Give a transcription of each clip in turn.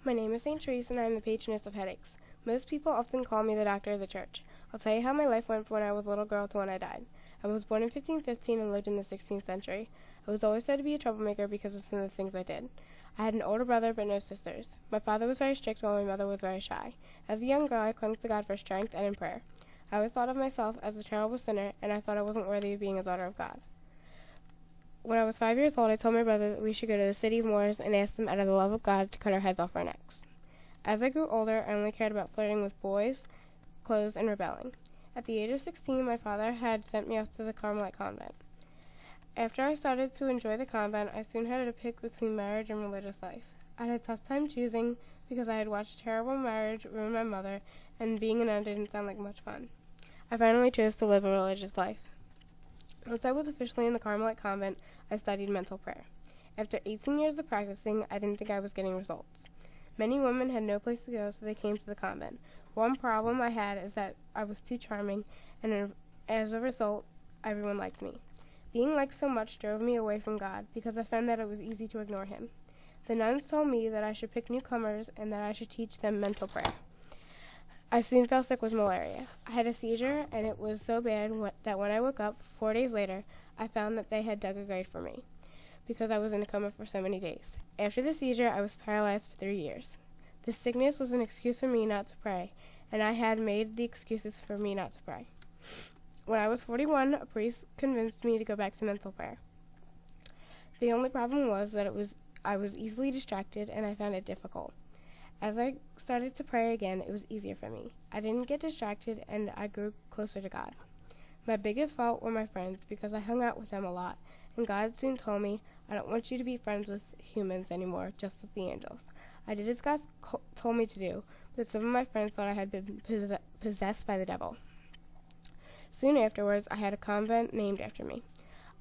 My name is Teresa, and I am the patroness of headaches. Most people often call me the doctor of the church. I'll tell you how my life went from when I was a little girl to when I died. I was born in 1515 and lived in the 16th century. I was always said to be a troublemaker because of some of the things I did. I had an older brother but no sisters. My father was very strict while my mother was very shy. As a young girl, I clung to God for strength and in prayer. I always thought of myself as a terrible sinner, and I thought I wasn't worthy of being a daughter of God. When I was 5 years old, I told my brother that we should go to the city of Moors and ask them out of the love of God to cut our heads off our necks. As I grew older, I only cared about flirting with boys, clothes, and rebelling. At the age of 16, my father had sent me off to the Carmelite convent. After I started to enjoy the convent, I soon had to pick between marriage and religious life. I had a tough time choosing because I had watched terrible marriage ruin my mother, and being a nun didn't sound like much fun. I finally chose to live a religious life. Once I was officially in the Carmelite convent, I studied mental prayer. After 18 years of practicing, I didn't think I was getting results. Many women had no place to go, so they came to the convent. One problem I had is that I was too charming, and as a result, everyone liked me. Being liked so much drove me away from God, because I found that it was easy to ignore Him. The nuns told me that I should pick newcomers and that I should teach them mental prayer. I soon fell sick with malaria. I had a seizure, and it was so bad that when I woke up 4 days later, I found that they had dug a grave for me, because I was in a coma for so many days. After the seizure, I was paralyzed for 3 years. This sickness was an excuse for me not to pray, and I had made the excuses for me not to pray. When I was 41, a priest convinced me to go back to mental prayer. The only problem was that I was easily distracted, and I found it difficult. As I started to pray again, it was easier for me. I didn't get distracted, and I grew closer to God. My biggest fault were my friends, because I hung out with them a lot, and God soon told me, I don't want you to be friends with humans anymore, just with the angels. I did as God told me to do, but some of my friends thought I had been possessed by the devil. Soon afterwards, I had a convent named after me.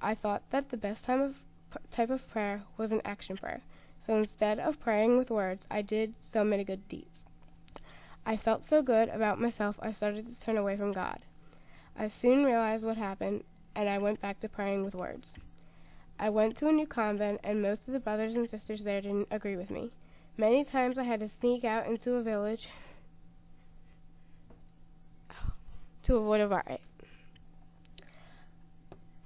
I thought that the best type of prayer was an action prayer. So instead of praying with words, I did so many good deeds. I felt so good about myself, I started to turn away from God. I soon realized what happened, and I went back to praying with words. I went to a new convent, and most of the brothers and sisters there didn't agree with me. Many times I had to sneak out into a village to avoid a riot.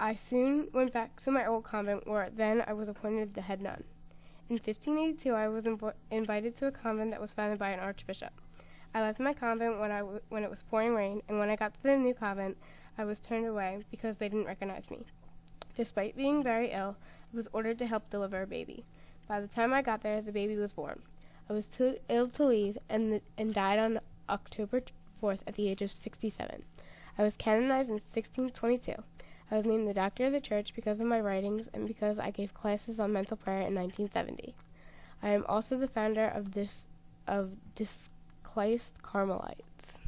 I soon went back to my old convent, where then I was appointed the head nun. In 1582, I was invited to a convent that was founded by an archbishop. I left my convent when it was pouring rain, and when I got to the new convent, I was turned away because they didn't recognize me. Despite being very ill, I was ordered to help deliver a baby. By the time I got there, the baby was born. I was too ill to leave and died on October 4th at the age of 67. I was canonized in 1622. I was named the doctor of the church because of my writings and because I gave classes on mental prayer in 1970. I am also the founder of Disclaced Carmelites.